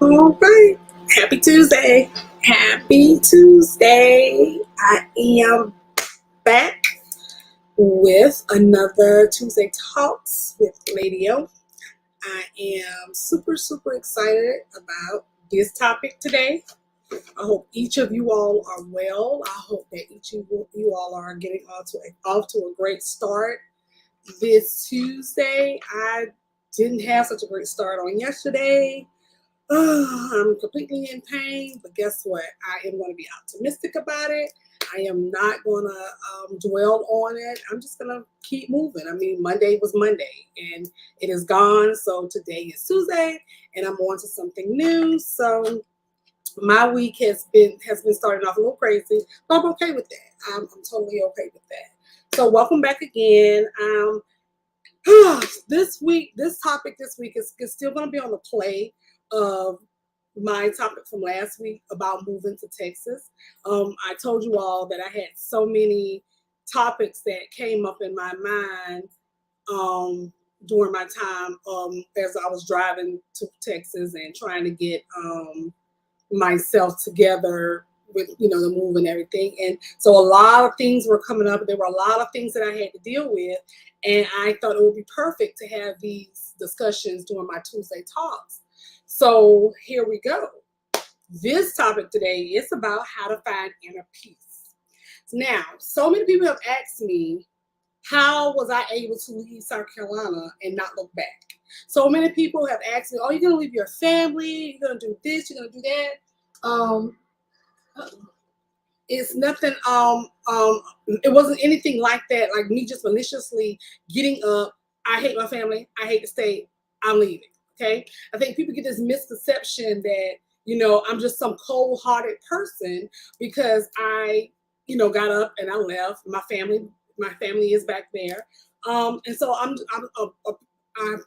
All right. Happy Tuesday. Happy Tuesday. I am back with another Tuesday Talks with Lady O. I am super excited about this topic today. I hope each of you all are well. I hope that each of you all are getting off to a great start this Tuesday. I didn't have such a great start on yesterday. I'm completely in pain, but guess what? I am going to be optimistic about it. I am not going to dwell on it. I'm just going to keep moving. I mean, Monday was Monday, and it is gone. So today is Tuesday, and I'm on to something new. So my week has been starting off a little crazy, but I'm okay with that. I'm totally okay with that. So welcome back again. This topic this week is still going to be on the play of my topic from last week about moving to Texas. I told you all that I had so many topics that came up in my mind during my time as I was driving to Texas and trying to get myself together with the move and everything. And so a lot of things were coming up. There were a lot of things that I had to deal with, and I thought it would be perfect to have these discussions during my Tuesday talks. So here we go. This topic today is about how to find inner peace. Now, so many people have asked me, how was I able to leave South Carolina and not look back? So many people have asked me, oh, you're going to leave your family, you're going to do this, you're going to do that. It's nothing, it wasn't anything like that, like me just maliciously getting up. I hate my family, I hate the state, I'm leaving. Okay. I think people get this misconception that, I'm just some cold-hearted person because I, got up and I left. My family is back there. And so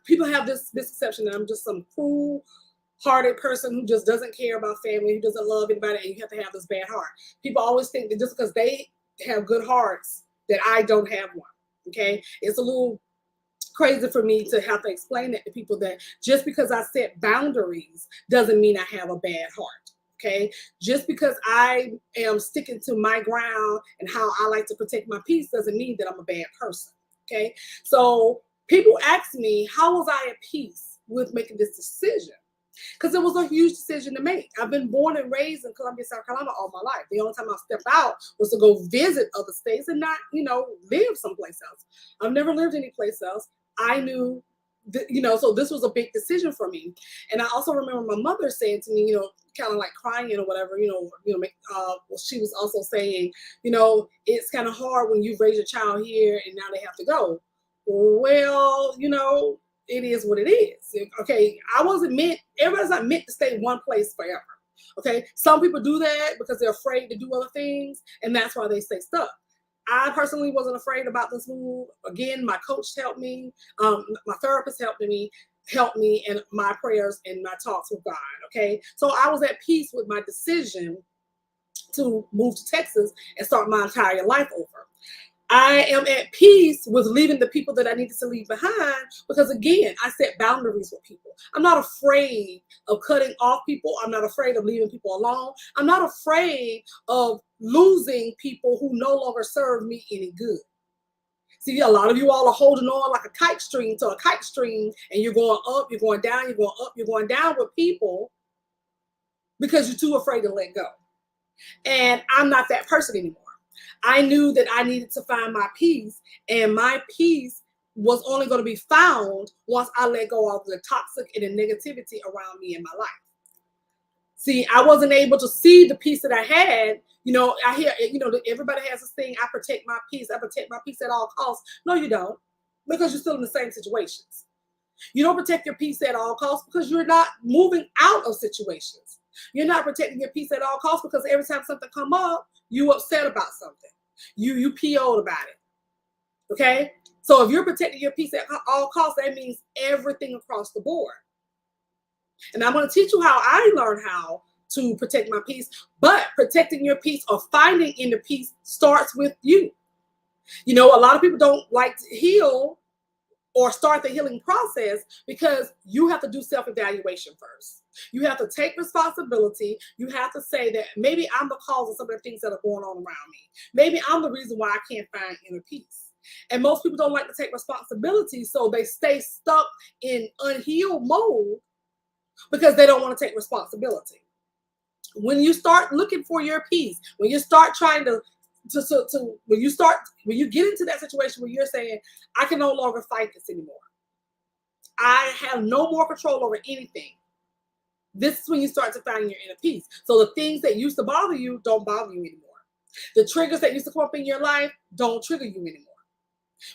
people have this misconception that I'm just some cruel-hearted person who just doesn't care about family, who doesn't love anybody, and you have to have this bad heart. People always think that just because they have good hearts that I don't have one. Okay. It's a little crazy for me to have to explain that to people, that just because I set boundaries doesn't mean I have a bad heart. Okay. Just because I am sticking to my ground and how I like to protect my peace doesn't mean that I'm a bad person. Okay. So people ask me, how was I at peace with making this decision? Because it was a huge decision to make. I've been born and raised in Columbia, South Carolina all my life. The only time I stepped out was to go visit other states and not, live someplace else. I've never lived anyplace else. I knew, so this was a big decision for me. And I also remember my mother saying to me, kind of like crying or whatever, she was also saying, it's kind of hard when you raise your child here and now they have to go. Well, it is what it is. Okay, everybody's not meant to stay one place forever. Okay, some people do that because they're afraid to do other things, and that's why they stay stuck. I personally wasn't afraid about this move. Again, my coach helped me, my therapist helped me, and my prayers and my talks with God. Okay, so I was at peace with my decision to move to Texas and start my entire life over. I am at peace with leaving the people that I needed to leave behind because, again, I set boundaries with people. I'm not afraid of cutting off people. I'm not afraid of leaving people alone. I'm not afraid of losing people who no longer serve me any good. See, a lot of you all are holding on like a kite string to a kite string, and you're going up, you're going down, you're going up, you're going down with people because you're too afraid to let go. And I'm not that person anymore. I knew that I needed to find my peace, and my peace was only going to be found once I let go of the toxic and the negativity around me in my life. See, I wasn't able to see the peace that I had. I hear, everybody has this thing, I protect my peace. I protect my peace at all costs. No, you don't, because you're still in the same situations. You don't protect your peace at all costs because you're not moving out of situations. You're not protecting your peace at all costs because every time something come up, you upset about something. You PO'd about it. Okay? So if you're protecting your peace at all costs, that means everything across the board. And I'm going to teach you how I learned how to protect my peace. But protecting your peace or finding inner peace starts with you. A lot of people don't like to heal or start the healing process because you have to do self-evaluation first. You have to take responsibility. You have to say that maybe I'm the cause of some of the things that are going on around me. Maybe I'm the reason why I can't find inner peace. And most people don't like to take responsibility, so they stay stuck in unhealed mode because they don't want to take responsibility. When you start looking for your peace, when you start trying when you get into that situation where you're saying, I can no longer fight this anymore. I have no more control over anything. This is when you start to find your inner peace. So the things that used to bother you don't bother you anymore. The triggers that used to come up in your life don't trigger you anymore.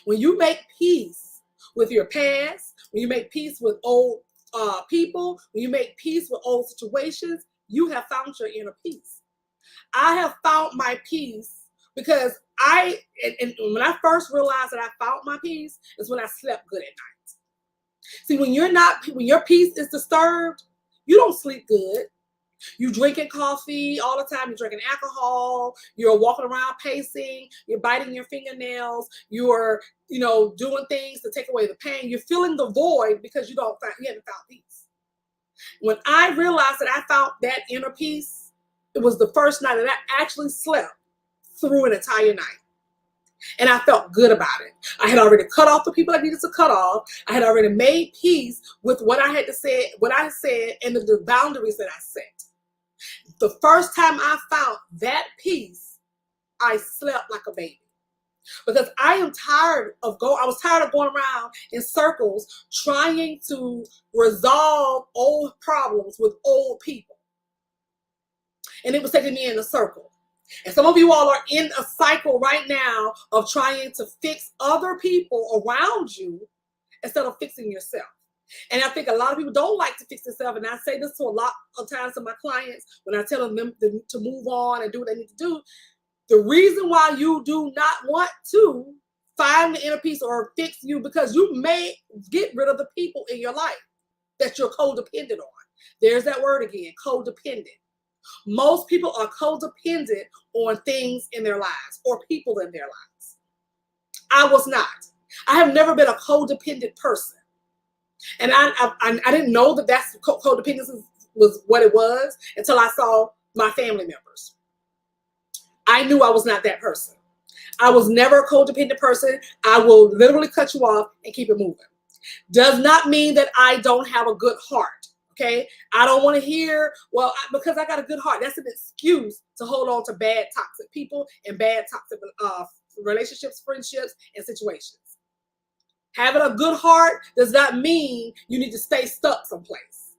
When you make peace with your past, when you make peace with old people, when you make peace with old situations, you have found your inner peace. I have found my peace because and when I first realized that I found my peace is when I slept good at night. See, when your peace is disturbed, you don't sleep good. You drinking coffee all the time. You're drinking alcohol. You're walking around pacing. You're biting your fingernails. You're, doing things to take away the pain. You're filling the void because you haven't found peace. When I realized that I found that inner peace, it was the first night that I actually slept through an entire night. And I felt good about it. I had already cut off the people I needed to cut off. I had already made peace with what I had to say, what I said, and the boundaries that I set. The first time I found that peace, I slept like a baby. Because I was tired of going around in circles trying to resolve old problems with old people. And it was taking me in a circle. And some of you all are in a cycle right now of trying to fix other people around you instead of fixing yourself. And I think a lot of people don't like to fix themselves. And I say this to a lot of times to my clients when I tell them to move on and do what they need to do. The reason why you do not want to find the inner peace or fix you, because you may get rid of the people in your life that you're codependent on. There's that word again, codependent. Most people are codependent on things in their lives or people in their lives. I was not. I have never been a codependent person. And I didn't know that that's codependency was what it was until I saw my family members. I knew I was not that person. I was never a codependent person. I will literally cut you off and keep it moving. Does not mean that I don't have a good heart. Okay, I don't want to hear, because I got a good heart. That's an excuse to hold on to bad, toxic people and bad, toxic relationships, friendships, and situations. Having a good heart does not mean you need to stay stuck someplace.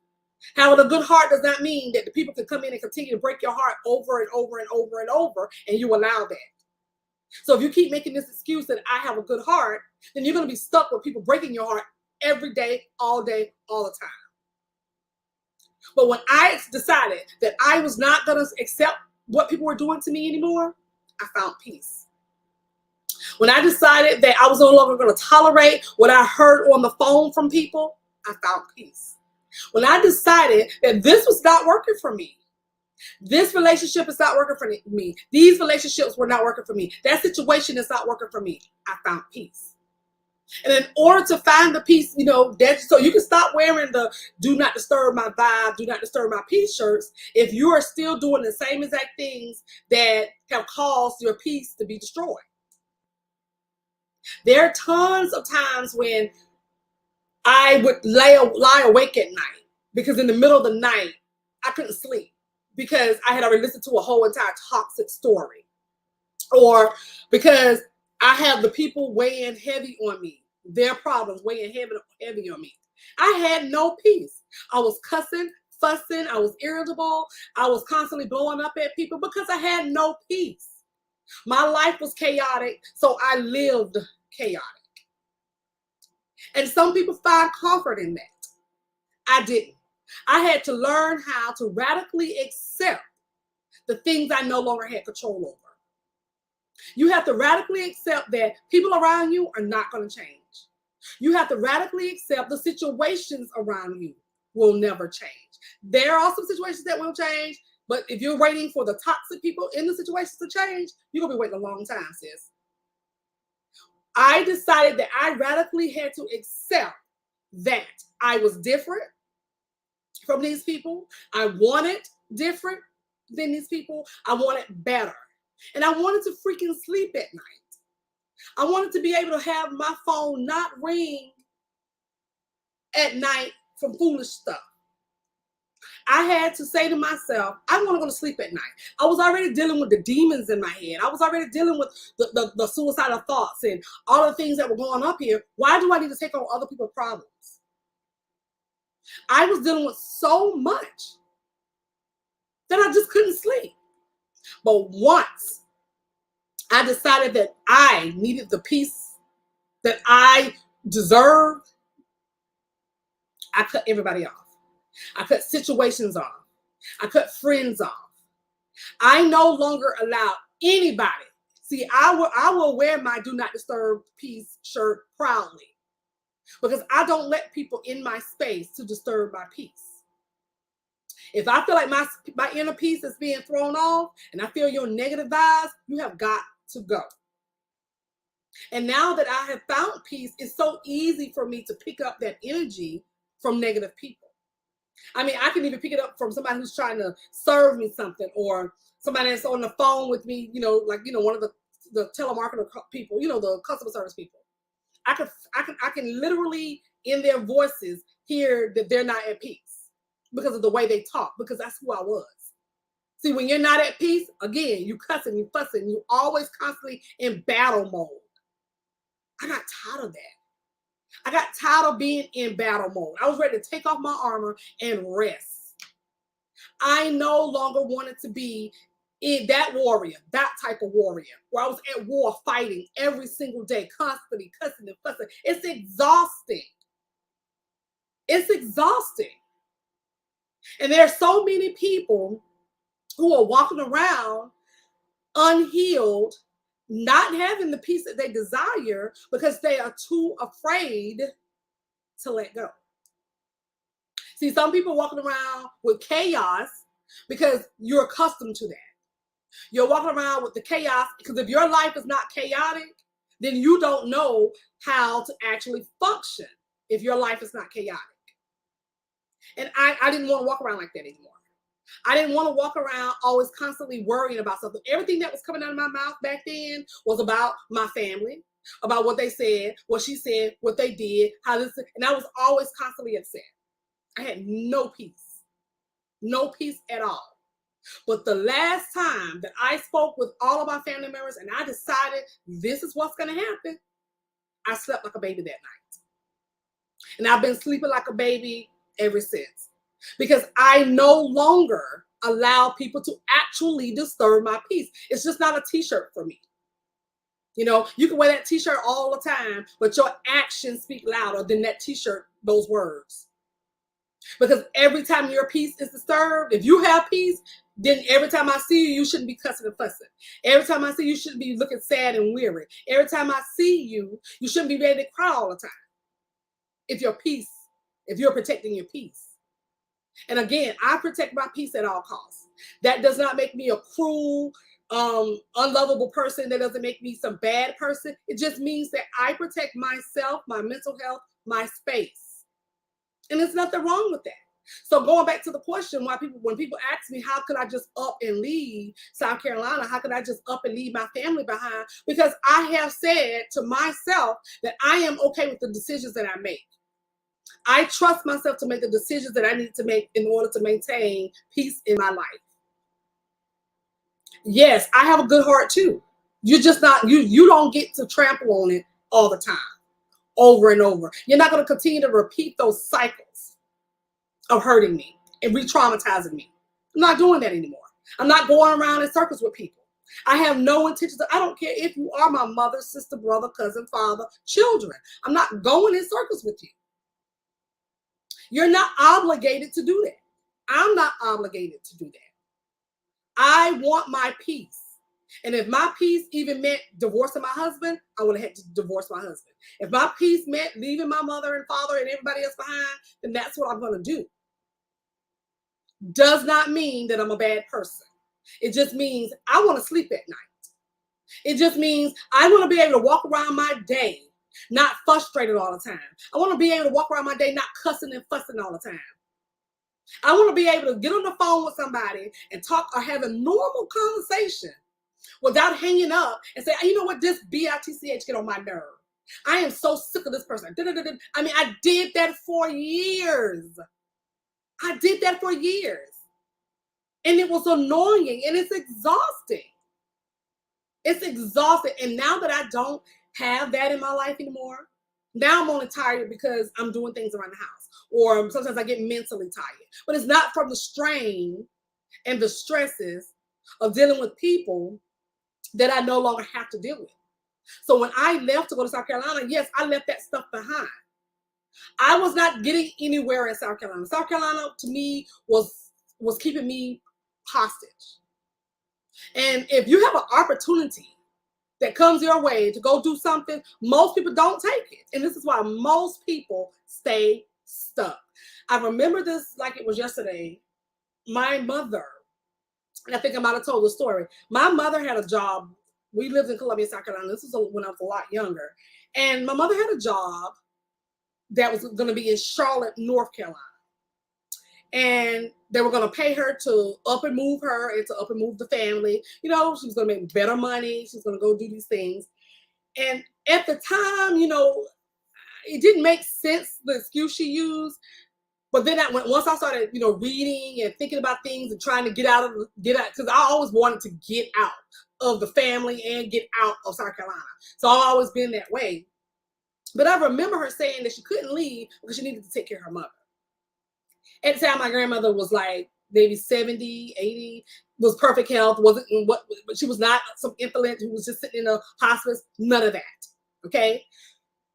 Having a good heart does not mean that the people can come in and continue to break your heart over and over and over and over, and you allow that. So if you keep making this excuse that I have a good heart, then you're going to be stuck with people breaking your heart every day, all the time. But when I decided that I was not going to accept what people were doing to me anymore, I found peace. When I decided that I was no longer going to tolerate what I heard on the phone from people, I found peace. When I decided that this was not working for me, this relationship is not working for me, these relationships were not working for me, that situation is not working for me, I found peace. And in order to find the peace, so you can stop wearing the do not disturb my vibe, do not disturb my peace shirts if you are still doing the same exact things that have caused your peace to be destroyed. There are tons of times when I would lie awake at night because in the middle of the night, I couldn't sleep because I had already listened to a whole entire toxic story, or because I have the people weighing heavy on me, their problems weighing heavy on me. I had no peace. I was cussing, fussing, I was irritable, I was constantly blowing up at people because I had no peace. My life was chaotic, so I lived chaotic. And some people find comfort in that. I didn't. I had to learn how to radically accept the things I no longer had control over. You have to radically accept that people around you are not going to change. You have to radically accept the situations around you will never change. There are some situations that will change, but if you're waiting for the toxic people in the situations to change, you're going to be waiting a long time, sis. I decided that I radically had to accept that I was different, from these people. I wanted different than these people. I wanted better. And I wanted to freaking sleep at night. I wanted to be able to have my phone not ring at night from foolish stuff. I had to say to myself, I want to go to sleep at night. I was already dealing with the demons in my head. I was already dealing with the suicidal thoughts and all the things that were going up here. Why do I need to take on other people's problems? I was dealing with so much that I just couldn't sleep. But once I decided that I needed the peace that I deserved, I cut everybody off. I cut situations off. I cut friends off. I no longer allow anybody. See, I will wear my do not disturb peace shirt proudly because I don't let people in my space to disturb my peace. If I feel like my inner peace is being thrown off and I feel your negative vibes, you have got to go. And now that I have found peace, it's so easy for me to pick up that energy from negative people. I mean, I can even pick it up from somebody who's trying to serve me something, or somebody that's on the phone with me, one of the telemarketer people, the customer service people. I can literally in their voices hear that they're not at peace because of the way they talk, because that's who I was. See, when you're not at peace, again, you cussing, you fussing, you always constantly in battle mode. I got tired of that. I got tired of being in battle mode. I was ready to take off my armor and rest. I no longer wanted to be in that warrior, that type of warrior, where I was at war fighting every single day, constantly cussing and fussing. It's exhausting. It's exhausting. And there are so many people who are walking around unhealed, not having the peace that they desire because they are too afraid to let go. See, some people walking around with chaos because you're accustomed to that. You're walking around with the chaos because if your life is not chaotic, then you don't know how to actually function if your life is not chaotic. And I didn't want to walk around like that anymore. I didn't want to walk around always constantly worrying about something. Everything that was coming out of my mouth back then was about my family, about what they said, what she said, what they did, how this, and I was always constantly upset. I had no peace at all. But the last time that I spoke with all of my family members and I decided this is what's going to happen, I slept like a baby that night. And I've been sleeping like a baby ever since. Because I no longer allow people to actually disturb my peace. It's just not a t-shirt for me. You can wear that t-shirt all the time, but your actions speak louder than that t-shirt, those words. Because every time your peace is disturbed, if you have peace, then every time I see you, you shouldn't be cussing and fussing. Every time I see you, you shouldn't be looking sad and weary. Every time I see you, you shouldn't be ready to cry all the time. If you're protecting your peace. And again, I protect my peace at all costs. That does not make me a cruel, unlovable person. That doesn't make me some bad person. It just means that I protect myself, my mental health, my space. And there's nothing wrong with that. So going back to the question, when people ask me, how could I just up and leave South Carolina? How could I just up and leave my family behind? Because I have said to myself that I am okay with the decisions that I make. I trust myself to make the decisions that I need to make in order to maintain peace in my life. Yes, I have a good heart too. You don't get to trample on it all the time, over and over. You're not going to continue to repeat those cycles of hurting me and re-traumatizing me. I'm not doing that anymore. I'm not going around in circles with people. I have no intentions. I don't care if you are my mother, sister, brother, cousin, father, children. I'm not going in circles with you. You're not obligated to do that. I'm not obligated to do that. I want my peace. And if my peace even meant divorcing my husband, I would have had to divorce my husband. If my peace meant leaving my mother and father and everybody else behind, then that's what I'm going to do. Does not mean that I'm a bad person. It just means I want to sleep at night. It just means I want to be able to walk around my day not frustrated all the time. I want to be able to walk around my day not cussing and fussing all the time. I want to be able to get on the phone with somebody and talk or have a normal conversation without hanging up and say, you know what, this bitch get on my nerve. I am so sick of this person. I mean, I did that for years. I did that for years. And it was annoying and it's exhausting. It's exhausting. And now that I don't have that in my life anymore, now I'm only tired because I'm doing things around the house. Or sometimes I get mentally tired. But it's not from the strain and the stresses of dealing with people that I no longer have to deal with. So when I left to go to South Carolina, yes, I left that stuff behind. I was not getting anywhere in South Carolina. South Carolina to me was keeping me hostage. And if you have an opportunity that comes your way to go do something, most people don't take it. And this is why most people stay stuck. I remember this like it was yesterday. My mother, and I think I might have told the story. My mother had a job. We lived in Columbia, South Carolina. This was when I was a lot younger. And my mother had a job that was going to be in Charlotte, North Carolina. And they were going to pay her to up and move her and to up and move the family. You know, she was going to make better money. She was going to go do these things. And at the time, you know, it didn't make sense, the excuse she used. But then once I started, you know, reading and thinking about things and trying to get out, because I always wanted to get out of the family and get out of South Carolina. So I've always been that way. But I remember her saying that she couldn't leave because she needed to take care of her mother. At the time, my grandmother was like maybe 70, 80, was perfect health, wasn't what, she was not some invalid who was just sitting in a hospice, none of that. Okay.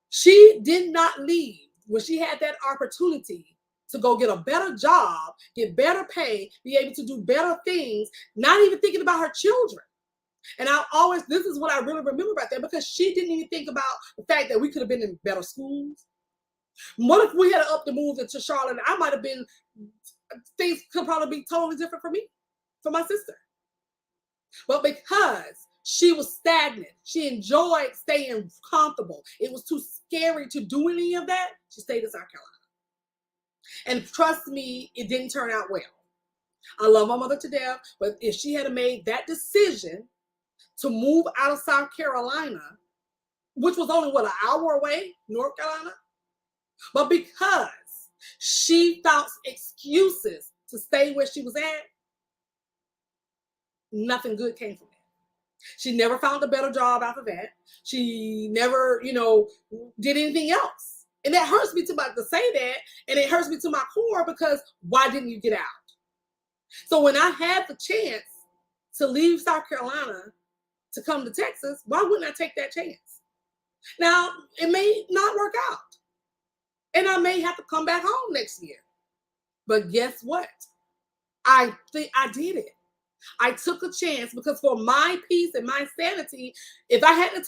She did not leave when she had that opportunity to go get a better job, get better pay, be able to do better things, not even thinking about her children. And this is what I really remember about that, because she didn't even think about the fact that we could have been in better schools. What if we had up to move into Charlotte? I might have been, things could probably be totally different for me, for my sister. But because she was stagnant, she enjoyed staying comfortable, it was too scary to do any of that, she stayed in South Carolina. And trust me, it didn't turn out well. I love my mother to death, but if she had made that decision to move out of South Carolina, which was only, an hour away, North Carolina, but because she found excuses to stay where she was at, nothing good came from that. She never found a better job after that. She never, did anything else. And that hurts me to say that, and it hurts me to my core, because why didn't you get out? So when I had the chance to leave South Carolina to come to Texas, why wouldn't I take that chance? Now, it may not work out, and I may have to come back home next year. But guess what? I think I did it. I took a chance, because for my peace and my sanity, if I hadn't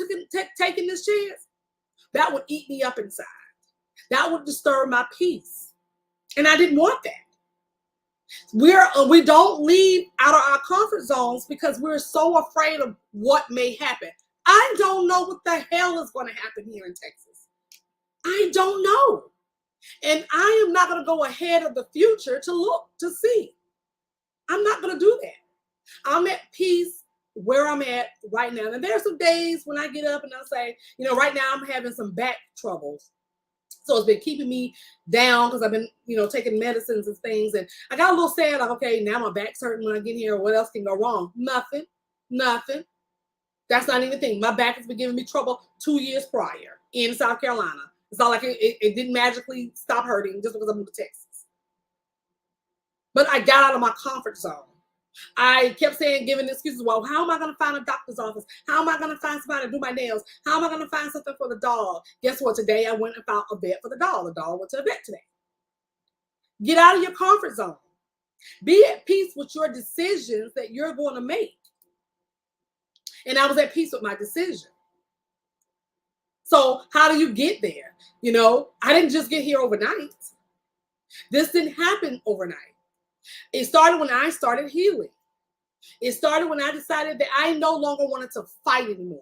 taken this chance, that would eat me up inside. That would disturb my peace. And I didn't want that. We don't leave out of our comfort zones because we're so afraid of what may happen. I don't know what the hell is going to happen here in Texas. I don't know. And I am not going to go ahead of the future to look to see. I'm not going to do that. I'm at peace where I'm at right now. And there's some days when I get up and I say, right now I'm having some back troubles. So it's been keeping me down because I've been, taking medicines and things. And I got a little sad, like, okay, now my back's hurting when I get here. What else can go wrong? Nothing. That's not even a thing. My back has been giving me trouble 2 years prior in South Carolina. It's not like it didn't magically stop hurting just because I moved to Texas. But I got out of my comfort zone. I kept giving excuses. Well, how am I going to find a doctor's office? How am I going to find somebody to do my nails? How am I going to find something for the dog? Guess what? Today I went and found a vet for the dog. The dog went to the vet today. Get out of your comfort zone. Be at peace with your decisions that you're going to make. And I was at peace with my decision. So how do you get there? I didn't just get here overnight. This didn't happen overnight. It started when I started healing. It started when I decided that I no longer wanted to fight anymore.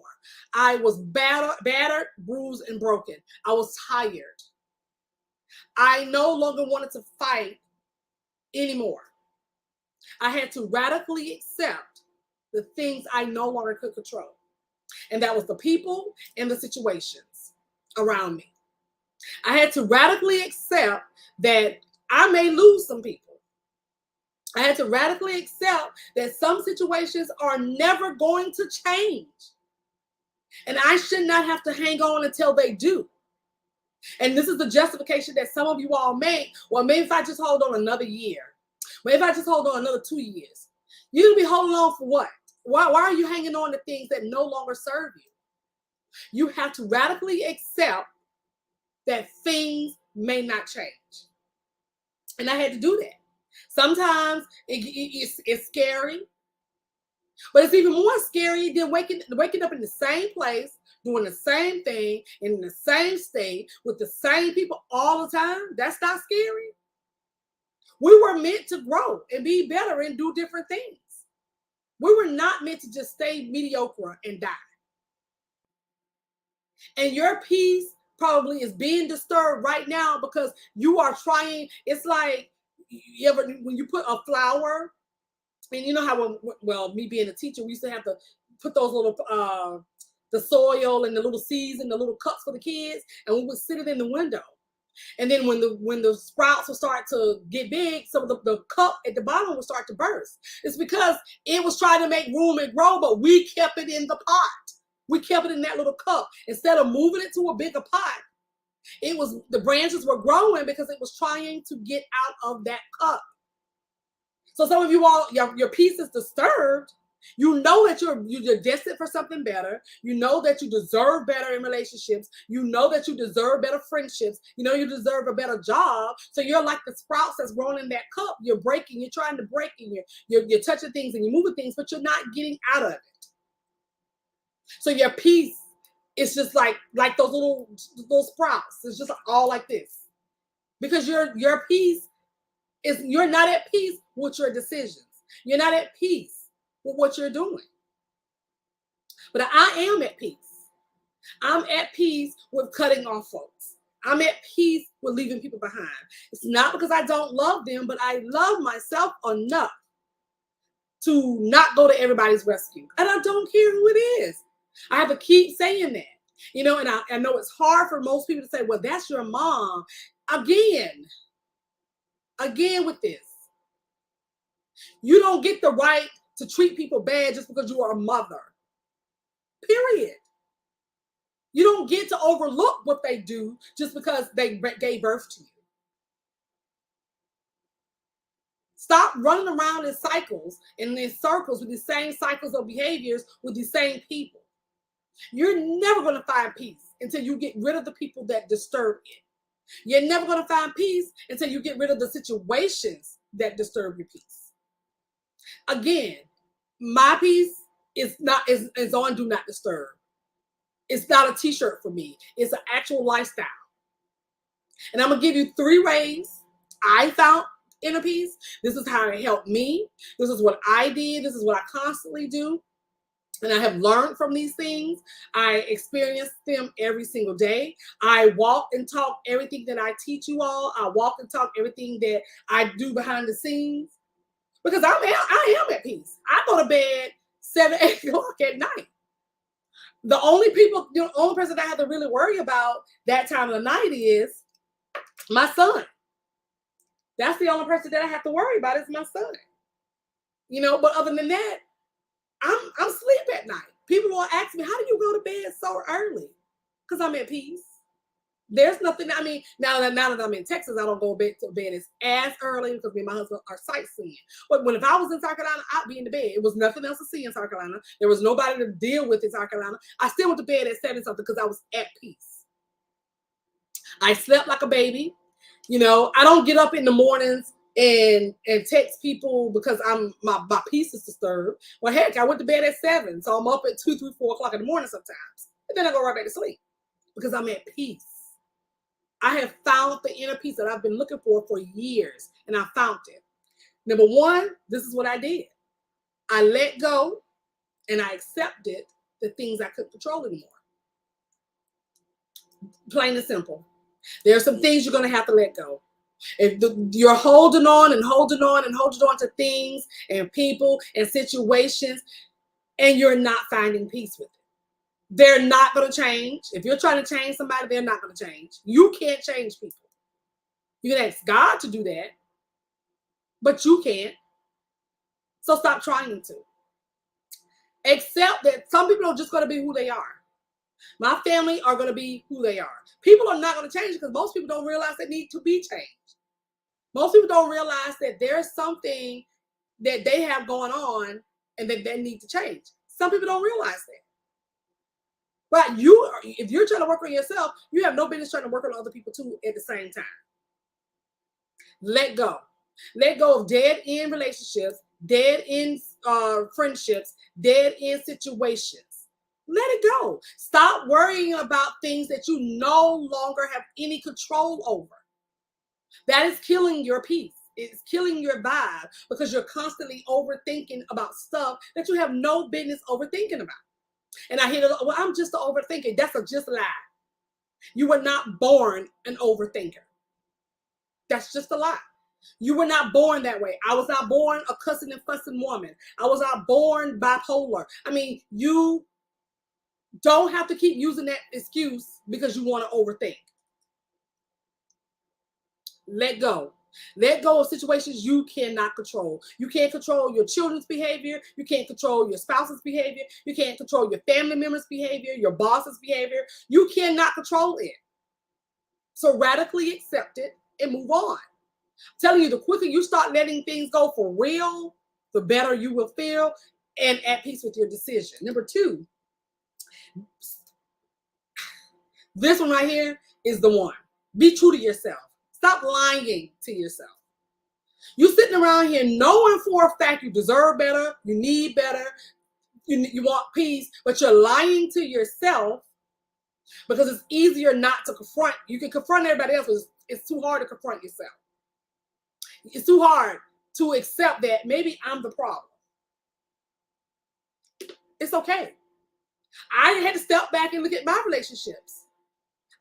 I was battered, bruised, and broken. I was tired. I no longer wanted to fight anymore. I had to radically accept the things I no longer could control. And that was the people and the situations around me. I had to radically accept that I may lose some people. I had to radically accept that some situations are never going to change. And I should not have to hang on until they do. And this is the justification that some of you all make. Well, maybe if I just hold on another year, maybe if I just hold on another 2 years, you're going to be holding on for what? Why are you hanging on to things that no longer serve you? You have to radically accept that things may not change. And I had to do that. Sometimes it's scary, but it's even more scary than waking up in the same place, doing the same thing, in the same state, with the same people all the time. That's not scary. We were meant to grow and be better and do different things. We were not meant to just stay mediocre and die. And your peace probably is being disturbed right now because you are trying. It's like when you put a flower, and you know how, well, me being a teacher, we used to have to put those little, the soil and the little seeds in the little cups for the kids, and we would sit it in the window. And then when the sprouts will start to get big, some of the cup at the bottom will start to burst. It's because it was trying to make room and grow, but we kept it in the pot. We kept it in that little cup. Instead of moving it to a bigger pot, the branches were growing because it was trying to get out of that cup. So some of you all, your peace is disturbed. You know that you're destined for something better. You know that you deserve better in relationships. You know that you deserve better friendships. You know you deserve a better job. So you're like the sprouts that's growing in that cup. You're trying to break, and you're touching things and you're moving things, but you're not getting out of it. So your peace is just like those little sprouts. It's just all like this. Because your peace is, you're not at peace with your decisions. You're not at peace with what you're doing. But I am at peace. I'm at peace with cutting off folks. I'm at peace with leaving people behind. It's not because I don't love them, but I love myself enough to not go to everybody's rescue. And I don't care who it is. I have to keep saying that. And I know it's hard for most people to say, well, that's your mom. Again with this. You don't get the right to treat people bad just because you are a mother. Period. You don't get to overlook what they do just because they gave birth to you. Stop running around in cycles and in circles with the same cycles of behaviors with the same people. You're never going to find peace until you get rid of the people that disturb it. You're never going to find peace until you get rid of the situations that disturb your peace. Again, my peace is on do not disturb. It's not a t-shirt for me. It's an actual lifestyle. And I'm going to give you 3 ways I found inner peace. This is how it helped me. This is what I did. This is what I constantly do. And I have learned from these things. I experience them every single day. I walk and talk everything that I teach you all. I walk and talk everything that I do behind the scenes. Because I am at peace. I go to bed 7, 8 o'clock at night. The only person I have to really worry about that time of the night is my son. That's the only person that I have to worry about is my son. But other than that, I'm asleep at night. People will ask me, how do you go to bed so early? Because I'm at peace. There's nothing, now that I'm in Texas, I don't go to bed as early because me and my husband are sightseeing. But if I was in South Carolina, I'd be in the bed. It was nothing else to see in South Carolina. There was nobody to deal with in South Carolina. I still went to bed at 7 something because I was at peace. I slept like a baby. I don't get up in the mornings and text people because my peace is disturbed. Well, heck, I went to bed at 7, so I'm up at 2, 3, 4 o'clock in the morning sometimes. And then I go right back to sleep because I'm at peace. I have found the inner peace that I've been looking for years, and I found it. Number 1, this is what I did. I let go, and I accepted the things I couldn't control anymore. Plain and simple. There are some things you're going to have to let go. If you're holding on and holding on and holding on to things and people and situations, and you're not finding peace with it, they're not going to change. If you're trying to change somebody, they're not going to change. You can't change people. You can ask God to do that, but you can't. So stop trying to. Accept that some people are just going to be who they are. My family are going to be who they are. People are not going to change because most people don't realize they need to be changed. Most people don't realize that there's something that they have going on and that they need to change. Some people don't realize that. But if you're trying to work on yourself, you have no business trying to work on other people too at the same time. Let go. Let go of dead end relationships, dead end friendships, dead end situations. Let it go. Stop worrying about things that you no longer have any control over. That is killing your peace. It's killing your vibe because you're constantly overthinking about stuff that you have no business overthinking about. And I hear, well, I'm just an overthinker. That's just a lie. You were not born an overthinker. That's just a lie. You were not born that way. I was not born a cussing and fussing woman. I was not born bipolar. I mean, you don't have to keep using that excuse because you want to overthink. Let go. Let go of situations you cannot control. You can't control your children's behavior. You can't control your spouse's behavior. You can't control your family members' behavior, your boss's behavior. You cannot control it. So radically accept it and move on. I'm telling you, the quicker you start letting things go for real, the better you will feel and at peace with your decision. Number 2, this one right here is the one. Be true to yourself. Stop lying to yourself. You sitting around here knowing for a fact you deserve better, you need better, you want peace, but you're lying to yourself because it's easier not to confront. You can confront everybody else, but it's too hard to confront yourself. It's too hard to accept that maybe I'm the problem. It's okay. I had to step back and look at my relationships.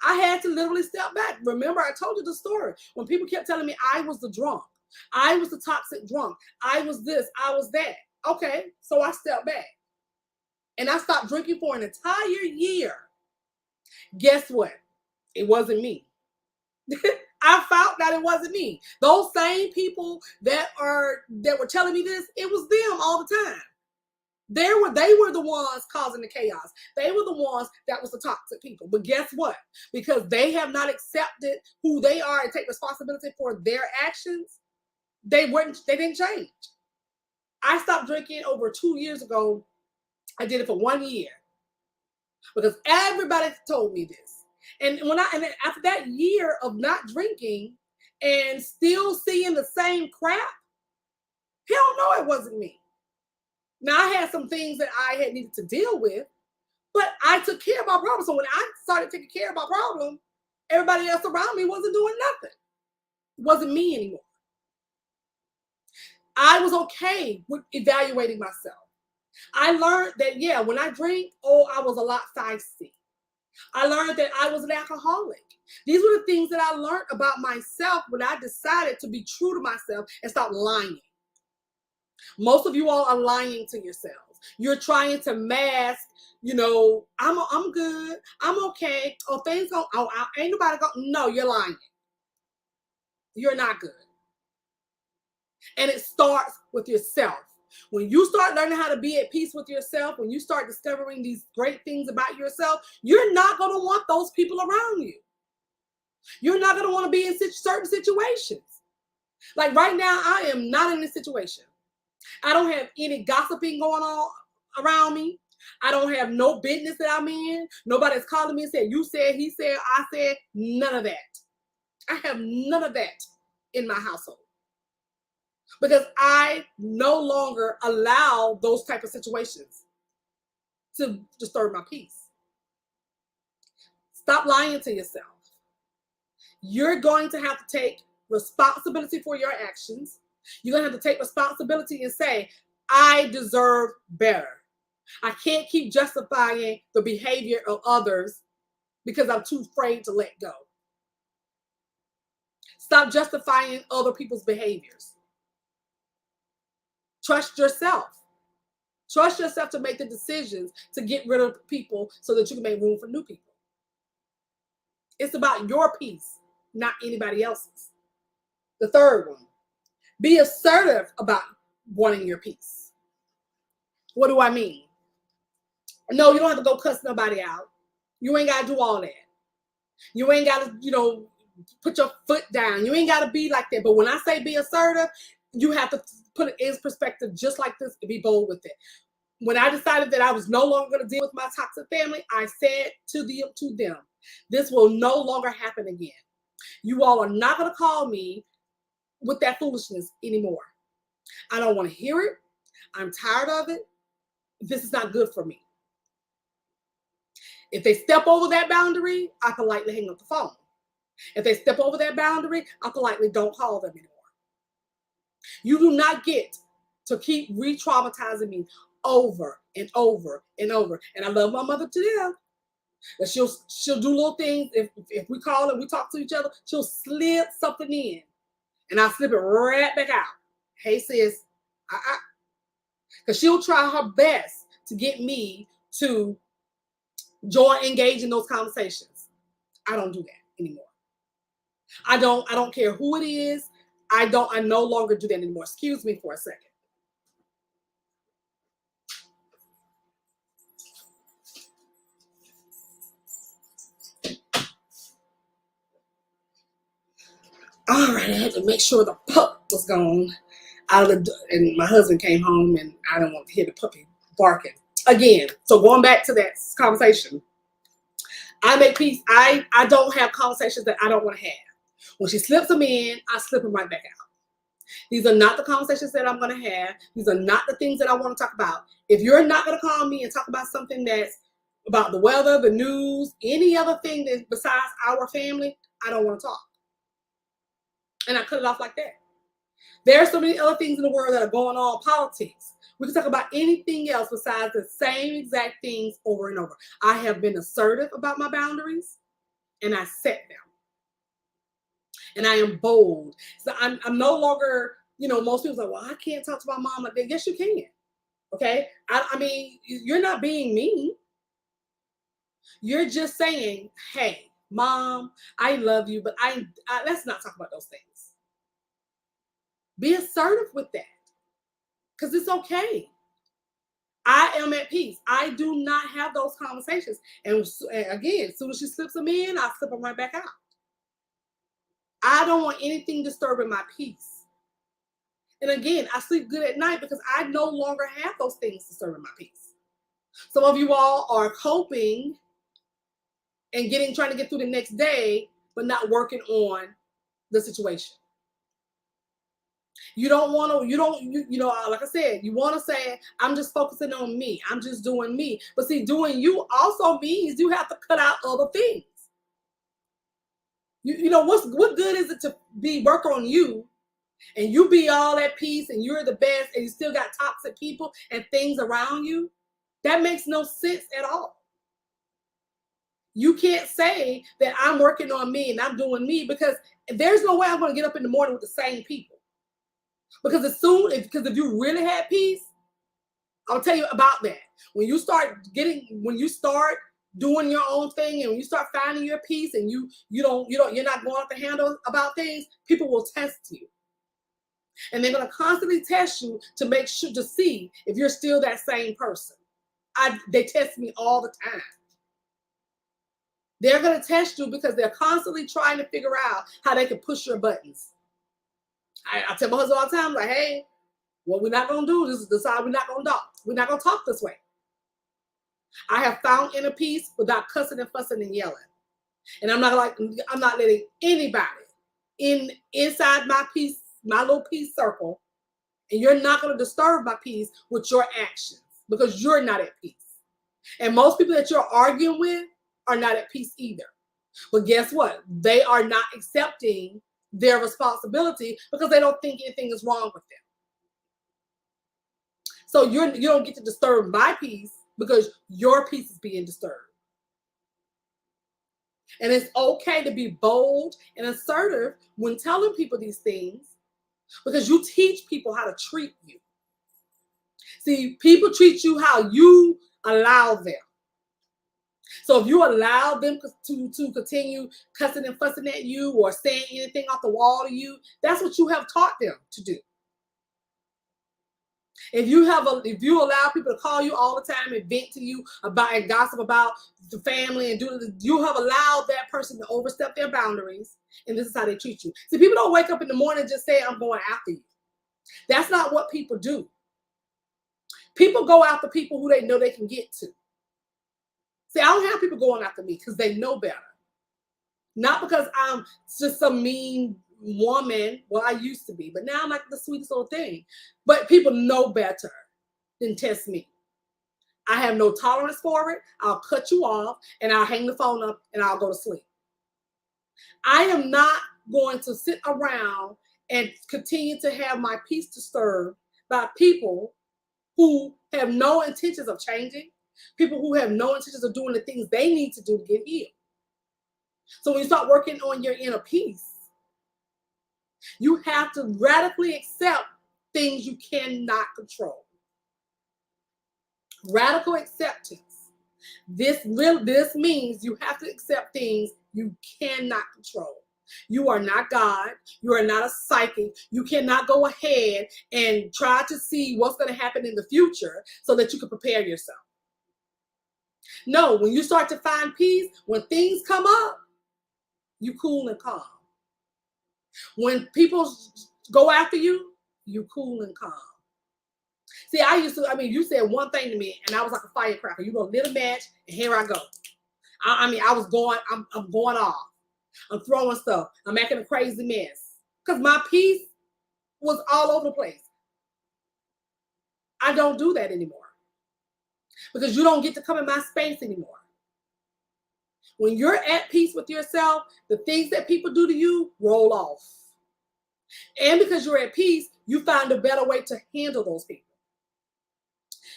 I had to literally step back. Remember, I told you the story when people kept telling me I was the drunk. I was the toxic drunk. I was this, I was that. Okay, so I stepped back. And I stopped drinking for an entire year. Guess what? It wasn't me. I found that it wasn't me. Those same people that were telling me this, it was them all the time. They were the ones causing the chaos. They were the ones that was the toxic people. But guess what? Because they have not accepted who they are and take responsibility for their actions, they didn't change. I stopped drinking over 2 years ago. I did it for 1 year because everybody told me this. And then after that year of not drinking and still seeing the same crap, hell no, it wasn't me. Now, I had some things that I had needed to deal with, but I took care of my problem. So when I started taking care of my problem, everybody else around me wasn't doing nothing. It wasn't me anymore. I was okay with evaluating myself. I learned that, yeah, when I drink, I was a lot feisty. I learned that I was an alcoholic. These were the things that I learned about myself when I decided to be true to myself and stop lying. Most of you all are lying to yourselves. You're trying to mask, I'm good, I'm okay. Things go, ain't nobody go. No, you're lying. You're not good. And it starts with yourself. When you start learning how to be at peace with yourself, when you start discovering these great things about yourself, you're not going to want those people around you. You're not going to want to be in certain situations. Like right now, I am not in this situation. I don't have any gossiping going on around me. I don't have no business that I'm in. Nobody's calling me and saying, you said, he said, I said, none of that. I have none of that in my household. Because I no longer allow those type of situations to disturb my peace. Stop lying to yourself. You're going to have to take responsibility for your actions. You're going to have to take responsibility and say, I deserve better. I can't keep justifying the behavior of others because I'm too afraid to let go. Stop justifying other people's behaviors. Trust yourself. Trust yourself to make the decisions to get rid of people so that you can make room for new people. It's about your peace, not anybody else's. The third one, be assertive about wanting your peace. What do I mean? No, you don't have to go cuss nobody out. You ain't got to do all that. You ain't got to, put your foot down. You ain't got to be like that. But when I say be assertive, you have to put it in perspective just like this and be bold with it. When I decided that I was no longer going to deal with my toxic family, I said to them, this will no longer happen again. You all are not going to call me with that foolishness anymore. I don't want to hear it. I'm tired of it. This is not good for me. If they step over that boundary, I politely hang up the phone. If they step over that boundary, I politely don't call them anymore. You do not get to keep re-traumatizing me over and over and over. And I love my mother to death. But she'll do little things. If we call and we talk to each other, she'll slip something in. And I'll slip it right back out. Hey, sis. Because she'll try her best to get me to engage in those conversations. I don't do that anymore. I don't care who it is. I no longer do that anymore. Excuse me for a second. All right, I had to make sure the pup was gone out of and my husband came home and I didn't want to hear the puppy barking again. So going back to that conversation, I make peace. I don't have conversations that I don't want to have. When she slips them in, I slip them right back out. These are not the conversations that I'm going to have. These are not the things that I want to talk about. If you're not going to call me and talk about something that's about the weather, the news, any other thing that besides our family, I don't want to talk. And I cut it off like that. There are so many other things in the world that are going on, politics. We can talk about anything else besides the same exact things over and over. I have been assertive about my boundaries, and I set them. And I am bold. So I'm no longer, most people say, well, I can't talk to my mom like that. Yes, you can. Okay? I mean, you're not being mean. You're just saying, hey, mom, I love you, but let's not talk about those things. Be assertive with that. Because it's okay. I am at peace. I do not have those conversations. And again, as soon as she slips them in, I slip them right back out. I don't want anything disturbing my peace. And again, I sleep good at night because I no longer have those things disturbing my peace. Some of you all are coping and trying to get through the next day, but not working on the situation. You don't want to, like I said, you want to say, I'm just focusing on me. I'm just doing me. But see, doing you also means you have to cut out other things. What good is it to work on you and you be all at peace and you're the best and you still got toxic people and things around you? That makes no sense at all. You can't say that I'm working on me and I'm doing me because there's no way I'm going to get up in the morning with the same people. Because if you really had peace, I'll tell you about that. When you start doing your own thing and when you start finding your peace and you're not going off the handle about things, people will test you. And they're going to constantly test you to see if you're still that same person. They test me all the time. They're going to test you because they're constantly trying to figure out how they can push your buttons. I tell my husband all the time, like, hey, what we're not going to do, this is the side we're not going to talk. We're not going to talk this way. I have found inner peace without cussing and fussing and yelling. And I'm not letting anybody inside my peace, my little peace circle, and you're not going to disturb my peace with your actions because you're not at peace. And most people that you're arguing with are not at peace either. But guess what? They are not accepting their responsibility because they don't think anything is wrong with them. So you don't get to disturb my peace because your peace is being disturbed. And it's okay to be bold and assertive when telling people these things because you teach people how to treat you. See, people treat you how you allow them. So if you allow them to continue cussing and fussing at you or saying anything off the wall to you, that's what you have taught them to do. If you allow people to call you all the time and vent to you about and gossip about the family and you have allowed that person to overstep their boundaries, and this is how they treat you. See, people don't wake up in the morning and just say, I'm going after you. That's not what people do. People go after people who they know they can get to. See, I don't have people going after me because they know better. Not because I'm just some mean woman. Well, I used to be, but now I'm like the sweetest little thing. But people know better than test me. I have no tolerance for it. I'll cut you off and I'll hang the phone up and I'll go to sleep. I am not going to sit around and continue to have my peace disturbed by people who have no intentions of changing, people who have no intentions of doing the things they need to do to get healed. So when you start working on your inner peace, you have to radically accept things you cannot control. Radical acceptance. This means you have to accept things you cannot control. You are not God. You are not a psychic. You cannot go ahead and try to see what's going to happen in the future so that you can prepare yourself. No, when you start to find peace, when things come up, you cool and calm. When people go after you, you cool and calm. See, you said one thing to me and I was like a firecracker. You go lit a match and here I go. I'm going off. I'm throwing stuff. I'm making a crazy mess. Because my peace was all over the place. I don't do that anymore. Because you don't get to come in my space anymore. When you're at peace with yourself, the things that people do to you roll off. And because you're at peace, you find a better way to handle those people.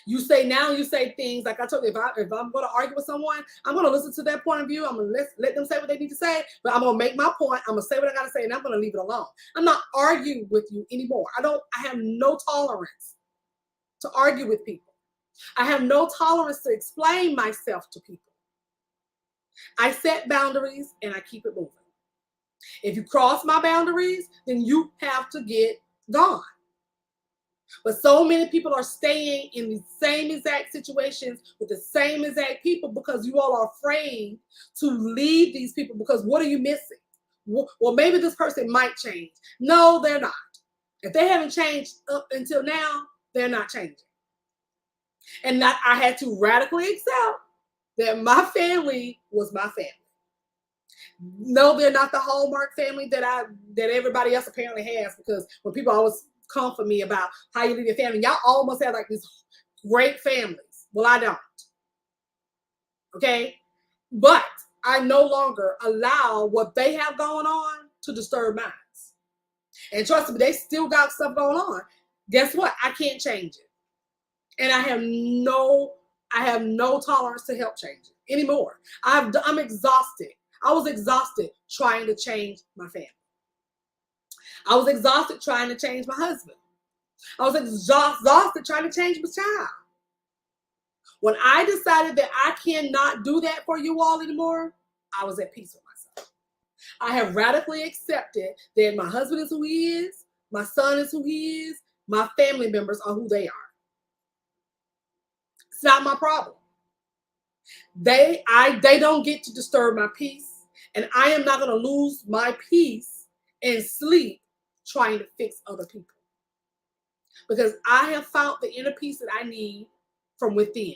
You say things like I told you, if I'm going to argue with someone, I'm going to listen to their point of view. I'm going to let them say what they need to say, but I'm going to make my point. I'm going to say what I got to say, and I'm going to leave it alone. I'm not arguing with you anymore. I have no tolerance to argue with people. I have no tolerance to explain myself to people. I set boundaries and I keep it moving. If you cross my boundaries, then you have to get gone. But so many people are staying in the same exact situations with the same exact people because you all are afraid to leave these people because what are you missing? Well, maybe this person might change. No, they're not. If they haven't changed up until now, they're not changing. And that I had to radically accept that my family was my family. No, they're not the Hallmark family that everybody else apparently has, because when people always come for me about how you leave your family, y'all almost have like these great families. Well, I don't. Okay? But I no longer allow what they have going on to disturb mine. And trust me, they still got stuff going on. Guess what? I can't change it. And I have no tolerance to help change it anymore. I'm exhausted. I was exhausted trying to change my family. I was exhausted trying to change my husband. I was exhausted trying to change my child. When I decided that I cannot do that for you all anymore, I was at peace with myself. I have radically accepted that my husband is who he is, my son is who he is, my family members are who they are. It's not my problem. They don't get to disturb my peace, and I am not going to lose my peace and sleep trying to fix other people. Because I have found the inner peace that I need from within.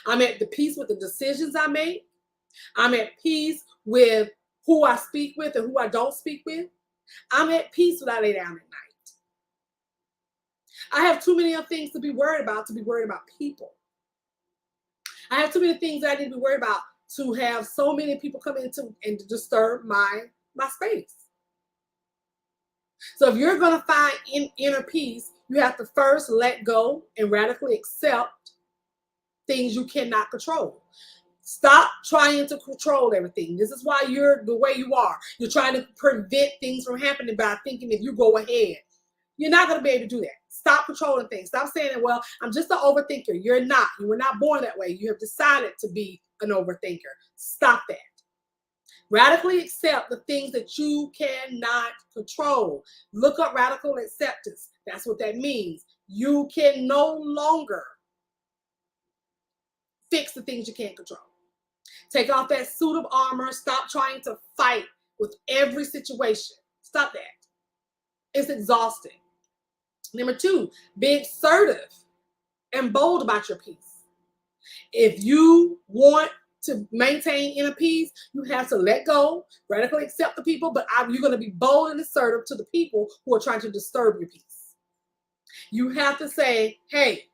I'm at the peace with the decisions I make. I'm at peace with who I speak with and who I don't speak with. I'm at peace when I lay down at night. I have too many things to be worried about people. I have too many things that I need to be worried about to have so many people come into and to disturb my space. So if you're going to find inner peace, you have to first let go and radically accept things you cannot control. Stop trying to control everything. This is why you're the way you are. You're trying to prevent things from happening by thinking if you go ahead. You're not going to be able to do that. Stop controlling things. Stop saying that, well, I'm just an overthinker. You're not. You were not born that way. You have decided to be an overthinker. Stop that. Radically accept the things that you cannot control. Look up radical acceptance. That's what that means. You can no longer fix the things you can't control. Take off that suit of armor. Stop trying to fight with every situation. Stop that. It's exhausting. Number 2, be assertive and bold about your peace. If you want to maintain inner peace, you have to let go, radically accept the people, but you're going to be bold and assertive to the people who are trying to disturb your peace. You have to say, hey,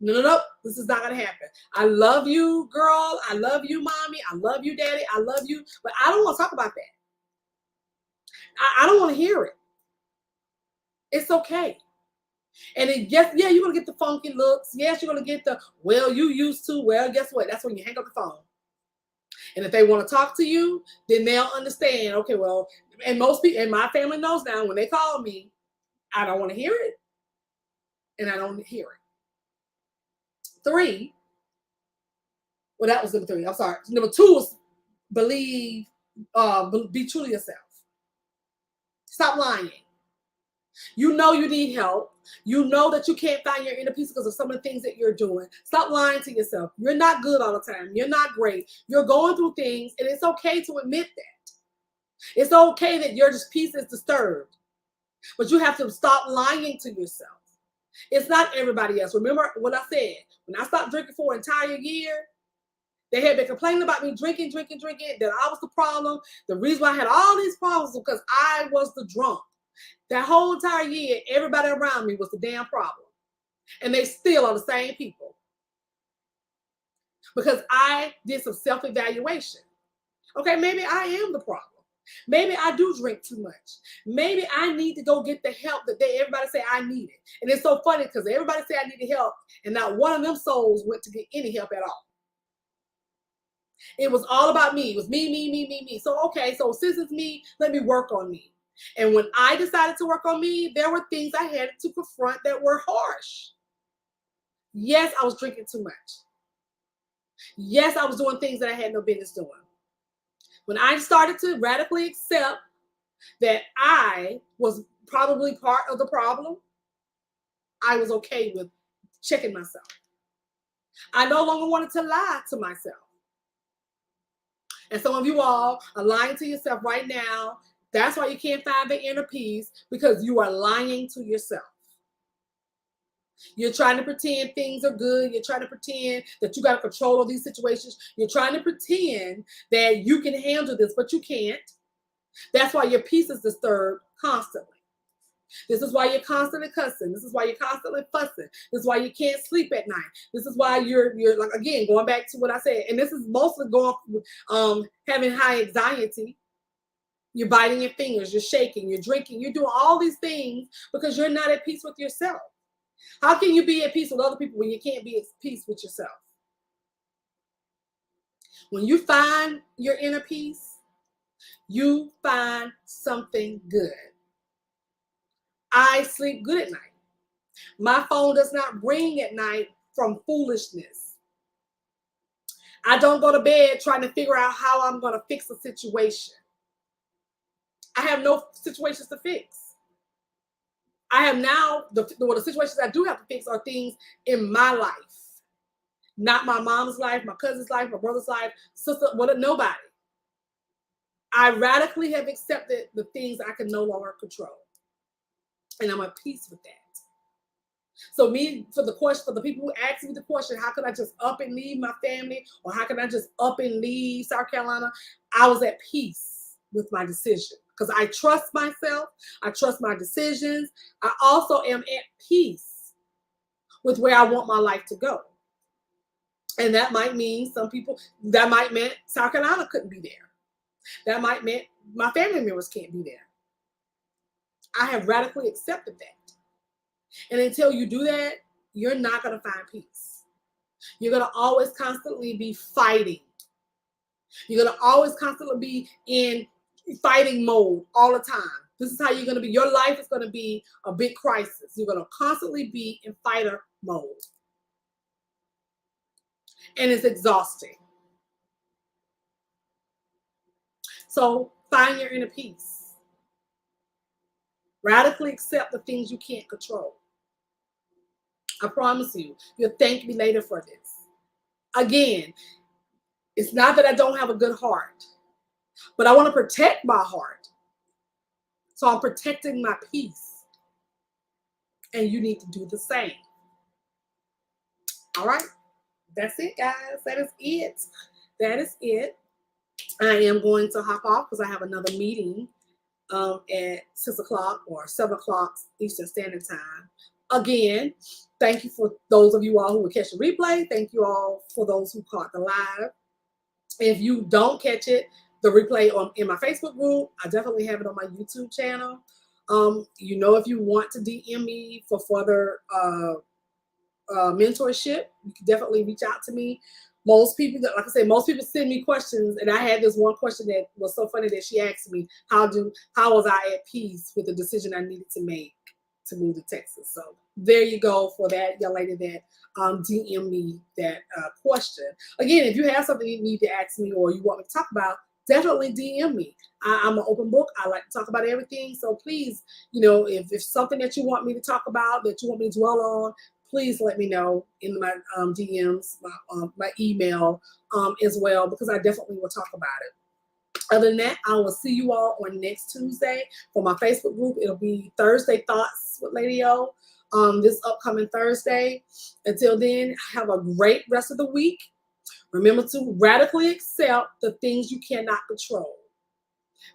no, this is not going to happen. I love you, girl. I love you, mommy. I love you, daddy. I love you. But I don't want to talk about that. I don't want to hear it. It's okay. And then, yes, yeah, you're going to get the funky looks. Yes, you're going to get the, well, you used to. Well, guess what? That's when you hang up the phone. And if they want to talk to you, then they'll understand, okay, well, and most people, and my family knows now, when they call me, I don't want to hear it. And I don't hear it. 3, well, that was number 3. I'm sorry. Number 2 was be true to yourself. Stop lying. You know you need help. You know that you can't find your inner peace because of some of the things that you're doing. Stop lying to yourself. You're not good all the time. You're not great. You're going through things, and it's okay to admit that. It's okay that your peace is disturbed. But you have to stop lying to yourself. It's not everybody else. Remember what I said. When I stopped drinking for an entire year, they had been complaining about me drinking, that I was the problem. The reason why I had all these problems was because I was the drunk. That whole entire year, everybody around me was the damn problem. And they still are the same people. Because I did some self-evaluation. Okay, maybe I am the problem. Maybe I do drink too much. Maybe I need to go get the help that everybody say I needed. And it's so funny because everybody say I needed help, and not one of them souls went to get any help at all. It was all about me. It was me. So, okay, so since it's me, let me work on me. And when I decided to work on me, there were things I had to confront that were harsh. Yes, I was drinking too much. Yes, I was doing things that I had no business doing. When I started to radically accept that I was probably part of the problem, I was okay with checking myself. I no longer wanted to lie to myself. And some of you all are lying to yourself right now. That's why you can't find the inner peace, because you are lying to yourself. You're trying to pretend things are good. You're trying to pretend that you got control of these situations. You're trying to pretend that you can handle this, but you can't. That's why your peace is disturbed constantly. This is why you're constantly cussing. This is why you're constantly fussing. This is why you can't sleep at night. This is why you're like, again, going back to what I said. And this is mostly going having high anxiety. You're biting your fingers, you're shaking, you're drinking, you're doing all these things because you're not at peace with yourself. How can you be at peace with other people when you can't be at peace with yourself? When you find your inner peace, you find something good. I sleep good at night. My phone does not ring at night from foolishness. I don't go to bed trying to figure out how I'm going to fix a situation. I have no situations to fix. I have now, the situations I do have to fix are things in my life. Not my mom's life, my cousin's life, my brother's life, sister, nobody. I radically have accepted the things I can no longer control. And I'm at peace with that. So for the people who ask me the question, how can I just up and leave my family? Or how can I just up and leave South Carolina? I was at peace with my decision. Because I trust myself. I trust my decisions. I also am at peace with where I want my life to go. And that might mean that might mean South Carolina couldn't be there. That might mean my family members can't be there. I have radically accepted that. And until you do that, you're not going to find peace. You're going to always constantly be fighting. You're going to always constantly be in fighting mode all the time. This is how you're going to be. Your life is going to be a big crisis. You're going to constantly be in fighter mode. And it's exhausting. So find your inner peace. Radically accept the things you can't control. I promise you, you'll thank me later for this. Again, it's not that I don't have a good heart, but I want to protect my heart. So I'm protecting my peace. And you need to do the same. All right. That's it, guys. That is it. That is it. I am going to hop off because I have another meeting at 6 o'clock or 7 o'clock Eastern Standard Time. Again, thank you for those of you all who will catch the replay. Thank you all for those who caught the live. If you don't catch it, the replay in my Facebook group, I definitely have it on my YouTube channel. If you want to DM me for further mentorship, you can definitely reach out to me. Most people, like I said, most people send me questions, and I had this one question that was so funny that she asked me, how was I at peace with the decision I needed to make to move to Texas? So there you go for that young lady that DM me that question. Again, if you have something you need to ask me or you want me to talk about, definitely DM me. I'm an open book. I like to talk about everything. So please, if it's something that you want me to talk about, that you want me to dwell on, please let me know in my DMs, my email as well, because I definitely will talk about it. Other than that, I will see you all on next Tuesday for my Facebook group. It'll be Thursday Thoughts with Lady O this upcoming Thursday. Until then, have a great rest of the week. Remember to radically accept the things you cannot control.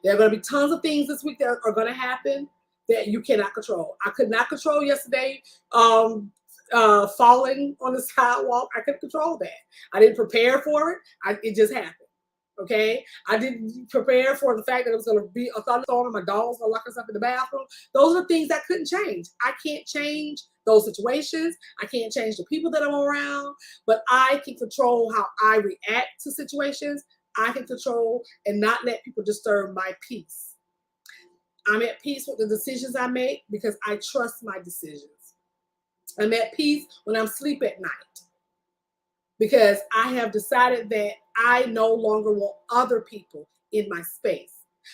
There are going to be tons of things this week that are going to happen that you cannot control. I could not control yesterday falling on the sidewalk. I couldn't control that. I didn't prepare for it. It just happened. Okay, I didn't prepare for the fact that it was going to be a thunderstorm and my dog was going to lock us up in the bathroom. Those are things I couldn't change. I can't change those situations. I can't change the people that I'm around, but I can control how I react to situations. I can control and not let people disturb my peace. I'm at peace with the decisions I make because I trust my decisions. I'm at peace when I'm asleep at night because I have decided that I no longer want other people in my space.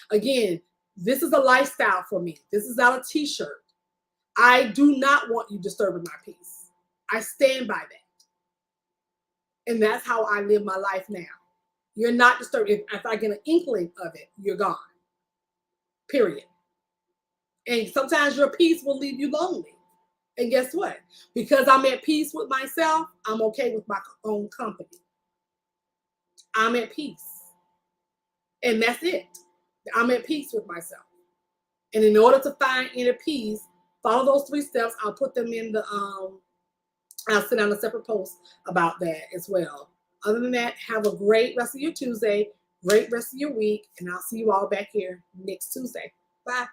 Again, this is a lifestyle for me. This is not a t-shirt. I do not want you disturbing my peace. I stand by that. And that's how I live my life now. You're not disturbed. If I get an inkling of it, you're gone. Period. And sometimes your peace will leave you lonely. And guess what? Because I'm at peace with myself, I'm okay with my own company. I'm at peace. And that's it. I'm at peace with myself. And in order to find inner peace, follow those 3 steps. I'll put them in I'll send out a separate post about that as well. Other than that, have a great rest of your Tuesday, great rest of your week, and I'll see you all back here next Tuesday. Bye.